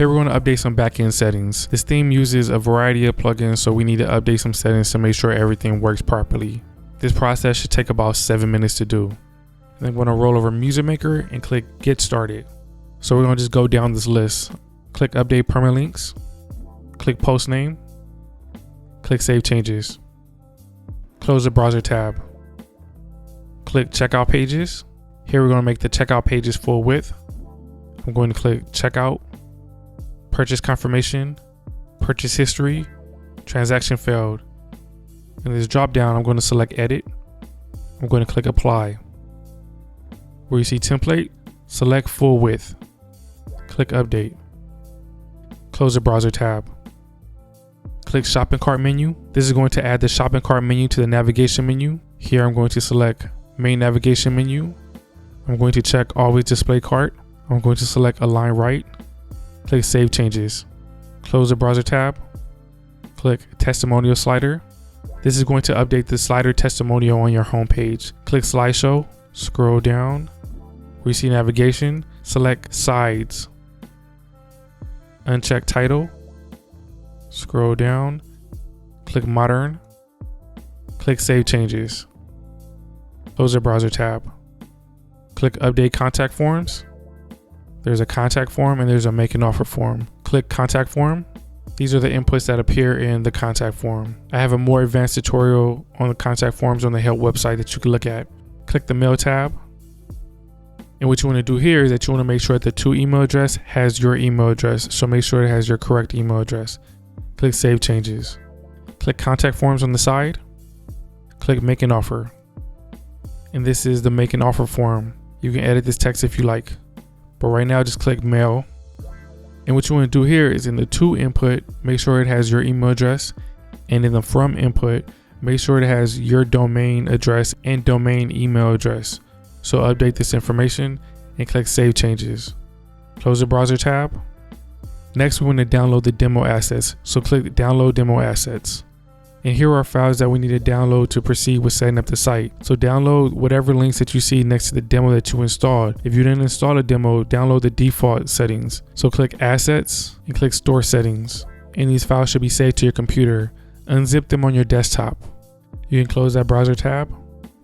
Here we're going to update some backend settings. This theme uses a variety of plugins, so we need to update some settings to make sure everything works properly. This process should take about 7 minutes to do. Then I'm going to roll over Music Maker and click Get Started. So we're going to just go down this list. Click Update Permalinks. Click Post Name. Click Save Changes. Close the browser tab. Click Checkout Pages. Here we're going to make the checkout pages full width. I'm going to click Checkout, Purchase Confirmation, Purchase History, Transaction Failed. In this drop down, I'm going to select Edit. I'm going to click Apply. Where you see Template, select Full Width. Click Update. Close the browser tab. Click Shopping Cart menu. This is going to add the shopping cart menu to the navigation menu. Here I'm going to select Main Navigation Menu. I'm going to check Always Display Cart. I'm going to select Align Right. Click Save Changes. Close the browser tab. Click Testimonial slider. This is going to update the slider testimonial on your home page. Click Slideshow. Scroll down. Where you see Navigation, select Sides. Uncheck Title. Scroll down. Click Modern. Click Save Changes. Close the browser tab. Click Update Contact Forms. There's a contact form and there's a make an offer form. Click Contact Form. These are the inputs that appear in the contact form. I have a more advanced tutorial on the contact forms on the help website that you can look at. Click the Mail tab. And what you want to do here is that you want to make sure that the to email address has your email address. So make sure it has your correct email address. Click Save Changes. Click Contact Forms on the side. Click Make an Offer. And this is the Make an Offer form. You can edit this text if you like. But right now, just click Mail. And what you want to do here is in the to input, make sure it has your email address. And in the from input, make sure it has your domain address and domain email address. So update this information and click Save Changes. Close the browser tab. Next, we want to download the demo assets. So click Download Demo Assets. And here are files that we need to download to proceed with setting up the site. So download whatever links that you see next to the demo that you installed. If you didn't install a demo, download the default settings. So click Assets and click Store Settings. And these files should be saved to your computer. Unzip them on your desktop. You can close that browser tab.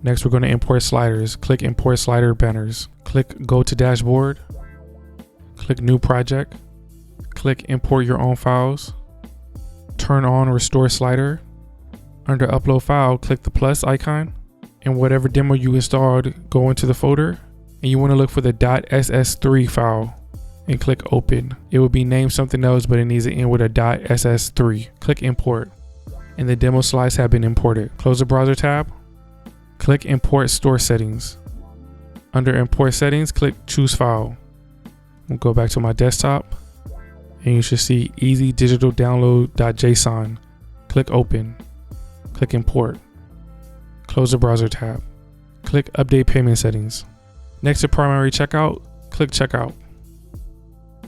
Next, we're going to import sliders. Click Import Slider Banners. Click Go to Dashboard. Click New Project. Click Import Your Own Files. Turn on Restore Slider. Under Upload File, click the plus icon. And whatever demo you installed, go into the folder. And you want to look for the .ss3 file. And click Open. It will be named something else, but it needs to end with a .ss3. Click Import. And the demo slides have been imported. Close the browser tab. Click Import Store Settings. Under Import Settings, click Choose File. We'll go back to my desktop. And you should see Easy Digital Download.json. Click Open. Click Import. Close the browser tab. Click Update Payment Settings. Next to Primary Checkout, click Checkout.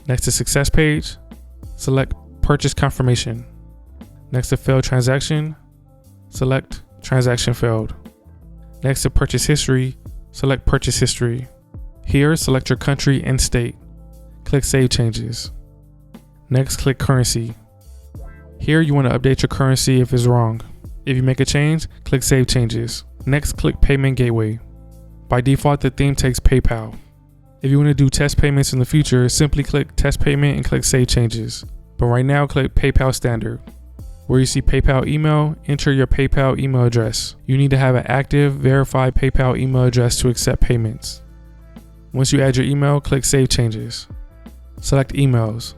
Next to Success Page, select Purchase Confirmation. Next to Failed Transaction, select Transaction Failed. Next to Purchase History, select Purchase History. Here, select your country and state. Click Save Changes. Next, click Currency. Here, you want to update your currency if it's wrong. If you make a change, click Save Changes. Next, click Payment Gateway. By default, the theme takes PayPal. If you want to do test payments in the future, simply click Test Payment and click Save Changes. But right now, click PayPal Standard. Where you see PayPal email, enter your PayPal email address. You need to have an active, verified PayPal email address to accept payments. Once you add your email, click Save Changes. Select Emails.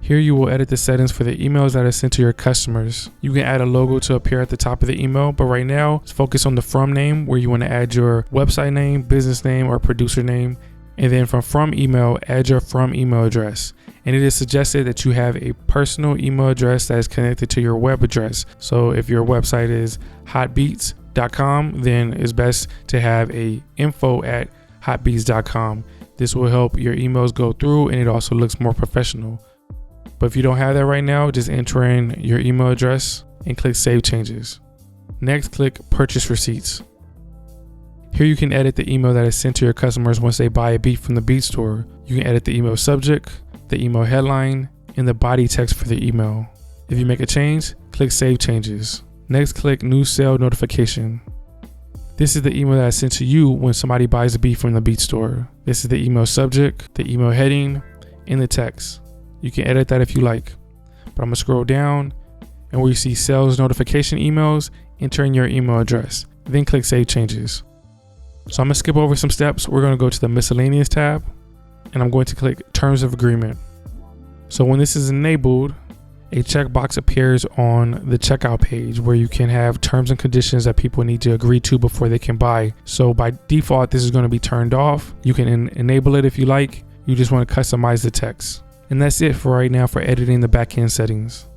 Here you will edit the settings for the emails that are sent to your customers. You can add a logo to appear at the top of the email, but right now, let's focus on the from name where you want to add your website name, business name, or producer name. And then from email, add your from email address. And it is suggested that you have a personal email address that is connected to your web address. So if your website is hotbeats.com, then it's best to have a info@hotbeats.com. This will help your emails go through and it also looks more professional. But if you don't have that right now, just enter in your email address and click Save Changes. Next, click Purchase Receipts. Here you can edit the email that is sent to your customers once they buy a beat from the beat store. You can edit the email subject, the email headline, and the body text for the email. If you make a change, click Save Changes. Next, click New Sale Notification. This is the email that is sent to you when somebody buys a beat from the beat store. This is the email subject, the email heading, and the text. You can edit that if you like. But I'm gonna scroll down, and where you see sales notification emails, enter in your email address. Then click Save Changes. So I'm gonna skip over some steps. We're gonna go to the Miscellaneous tab, and I'm going to click Terms of Agreement. So when this is enabled, a checkbox appears on the checkout page where you can have terms and conditions that people need to agree to before they can buy. So by default, this is going to be turned off. You can enable it if you like. You just want to customize the text. And that's it for right now for editing the backend settings.